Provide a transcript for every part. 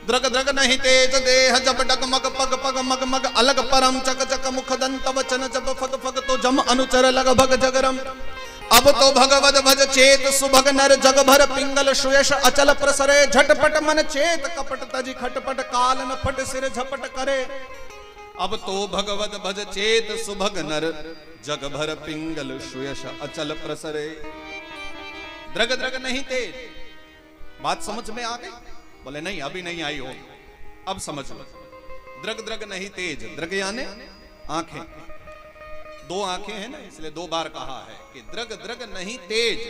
Drug drug नहीं तेज देह जब डगमग पग पग मग मग अलग परम चक चक मुख दंत वचन जब फग फग तो जम अनुचर लग भग जगरम। अब तो भगवद भज चेत सुभग नर जग भर पिंगल सुयश अचल प्रसरे झटपट मन चेत कपट तजी खटपट काल न फट सिर झपट करे। अब तो भगवद भज चेत सुभग नर जग भर पिंगल सुयश अचल प्रसरे। द्रग द्रग नहीं तेज, बात समझ में आ गई? बोले नहीं अभी नहीं आई हो, अब समझ लो। द्रग द्रग नहीं तेज, द्रग यानी आंखें, दो आंखें हैं ना, इसलिए दो बार कहा है कि द्रग द्रग नहीं तेज।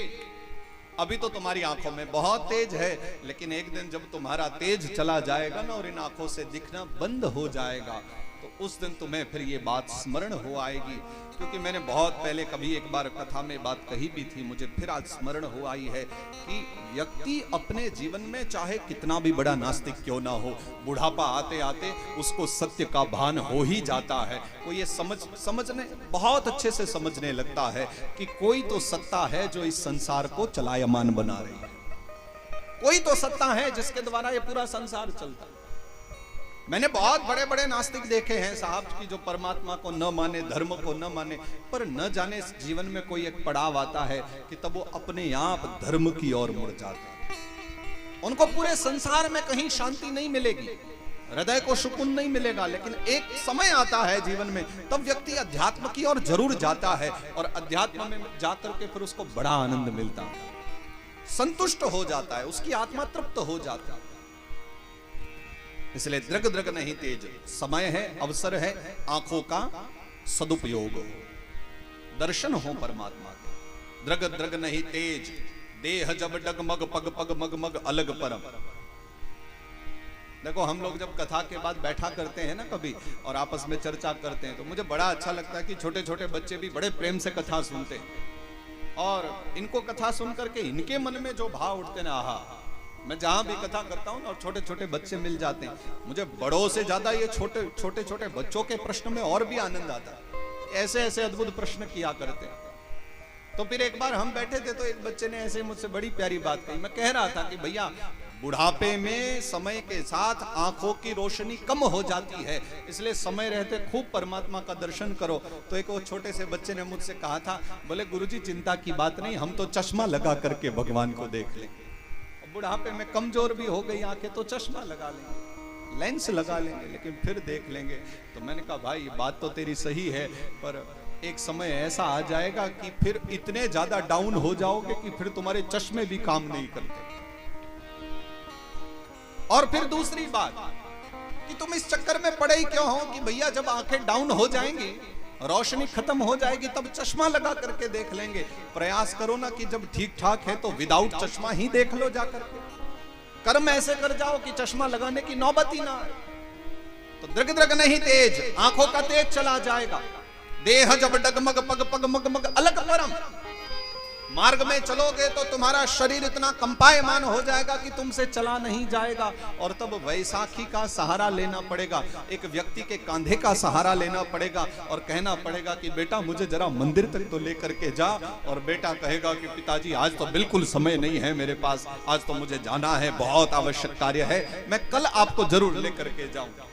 अभी तो तुम्हारी आंखों में बहुत तेज है, लेकिन एक दिन जब तुम्हारा तेज चला जाएगा ना और इन आंखों से दिखना बंद हो जाएगा, तो उस दिन तुम्हें फिर ये बात स्मरण हो आएगी। क्योंकि मैंने बहुत पहले कभी एक बार कथा में बात कही भी थी, मुझे फिर आज स्मरण हो आई है कि व्यक्ति अपने जीवन में चाहे कितना भी बड़ा नास्तिक क्यों ना हो, बुढ़ापा आते आते उसको सत्य का भान हो ही जाता है। वो ये समझने बहुत अच्छे से समझने लगता है कि कोई तो सत्ता है जो इस संसार को चलायमान बना रही है, कोई तो सत्ता है जिसके द्वारा ये पूरा संसार चलता है। मैंने बहुत बड़े बड़े नास्तिक देखे हैं साहब की जो परमात्मा को न माने, धर्म को न माने, पर न जाने जीवन में कोई एक पड़ाव आता है कि तब वो अपने आप धर्म की ओर मुड़ जाते हैं। उनको पूरे संसार में कहीं शांति नहीं मिलेगी, हृदय को सुकून नहीं मिलेगा, लेकिन एक समय आता है जीवन में तब व्यक्ति अध्यात्म की ओर जरूर जाता है और अध्यात्म में जाकर के फिर उसको बड़ा आनंद मिलता है, संतुष्ट हो जाता है, उसकी आत्मा तृप्त हो जाता है। इसलिए द्रग द्रग नहीं तेज, समय है, अवसर है, आंखों का सदुपयोग हो, दर्शन हो परमात्मा के। द्रग द्रग नहीं तेज देह जब डगमग पग पग मग मग अलग परम। देखो हम लोग जब कथा के बाद बैठा करते हैं ना कभी और आपस में चर्चा करते हैं, तो मुझे बड़ा अच्छा लगता है कि छोटे छोटे बच्चे भी बड़े प्रेम से कथा सुनते हैं और इनको कथा सुन करके इनके मन में जो भाव उठते ना, आहा, मैं जहां भी कथा करता हूं और छोटे छोटे बच्चे मिल जाते हैं, मुझे बड़ों से ज्यादा ये छोटे छोटे बच्चों के प्रश्न में और भी आनंद आता है। ऐसे ऐसे अद्भुत प्रश्न किया करते हैं। तो फिर एक बार हम बैठे थे तो एक बच्चे ने ऐसे मुझसे बड़ी प्यारी बात कही। मैं कह रहा था कि भैया बुढ़ापे में समय के साथ आंखों की रोशनी कम हो जाती है, इसलिए समय रहते खूब परमात्मा का दर्शन करो। तो एक वो छोटे से बच्चे ने मुझसे कहा था, बोले गुरुजी चिंता की बात नहीं, हम तो चश्मा लगा करके भगवान को देख लेंगे। बुढ़ापे में कमजोर भी हो गई आंखें तो चश्मा लगा लेंगे, लेंस लगा लेंगे, लेकिन फिर देख लेंगे। तो मैंने कहा भाई बात तो तेरी सही है, पर एक समय ऐसा आ जाएगा कि फिर इतने ज्यादा डाउन हो जाओगे कि फिर तुम्हारे चश्मे भी काम नहीं करते। और फिर दूसरी बात कि तुम इस चक्कर में पड़े ही क्यों हो कि भैया जब आंखें डाउन हो जाएंगी, रोशनी खत्म हो जाएगी, तब चश्मा लगा करके देख लेंगे। प्रयास करो ना कि जब ठीक ठाक है तो विदाउट चश्मा ही देख लो जाकर के। कर्म ऐसे कर जाओ कि चश्मा लगाने की नौबत ही ना आए। तो द्रग द्रग नहीं तेज, आंखों का तेज चला जाएगा। देह जब डगमग पग पग मग मग अलग परम। मार्ग में चलोगे तो तुम्हारा शरीर इतना कंपायमान हो जाएगा कि तुमसे चला नहीं जाएगा, और तब वैसाखी का सहारा लेना पड़ेगा, एक व्यक्ति के कांधे का सहारा लेना पड़ेगा और कहना पड़ेगा कि बेटा मुझे जरा मंदिर तक तो लेकर के जा। और बेटा कहेगा कि पिताजी आज तो बिल्कुल समय नहीं है मेरे पास, आज तो मुझे जाना है, बहुत आवश्यक कार्य है, मैं कल आपको जरूर लेकर के जाऊंगा।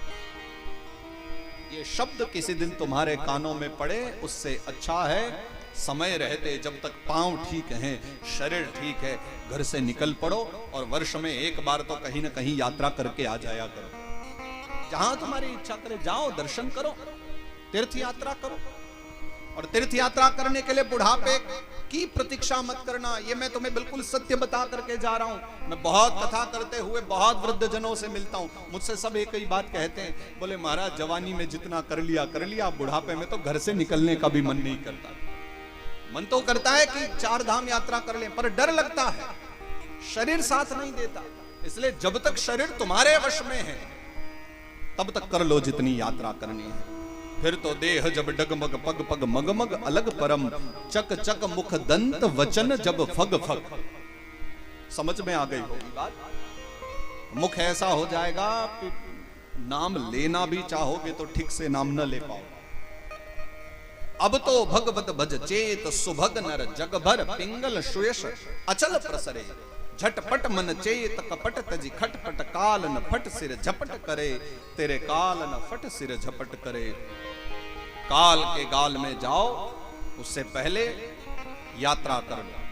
ये शब्द किसी दिन तुम्हारे कानों में पड़े, उससे अच्छा है समय रहते जब तक पांव ठीक हैं, शरीर ठीक है, घर से निकल पड़ो और वर्ष में एक बार तो कहीं ना कहीं यात्रा करके आ जाया करो। जहां तुम्हारी इच्छा करे जाओ, दर्शन करो, तीर्थ यात्रा करो। और तीर्थ यात्रा करने के लिए बुढ़ापे की प्रतीक्षा मत करना, ये मैं तुम्हें बिल्कुल सत्य बता करके जा रहा हूं। मैं बहुत कथा करते हुए बहुत वृद्ध जनों से मिलता हूं, मुझसे सब एक ही बात कहते हैं, बोले महाराज जवानी में जितना कर लिया, बुढ़ापे में तो घर से निकलने का भी मन नहीं करता। मन तो करता है कि 4 धाम यात्रा कर लें, पर डर लगता है, शरीर साथ नहीं देता। इसलिए जब तक शरीर तुम्हारे वश में है तब तक कर लो जितनी यात्रा करनी है। फिर तो देह जब डगमग पग पग मगमग अलग परम, चक चक मुख दंत वचन जब फग फग। समझ में आ गई होगी बात। मुख ऐसा हो जाएगा कि नाम लेना भी चाहोगे तो ठीक से नाम न ले पाओ। अब तो भगवत भज चेत सुभग नर जग भर पिंगल सुयश अचल प्रसरे। झटपट मन चेत कपट तजी खटपट, काल न फट सिर झपट करे, तेरे काल न फट सिर झपट करे। काल के गाल में जाओ उससे पहले यात्रा कर लो।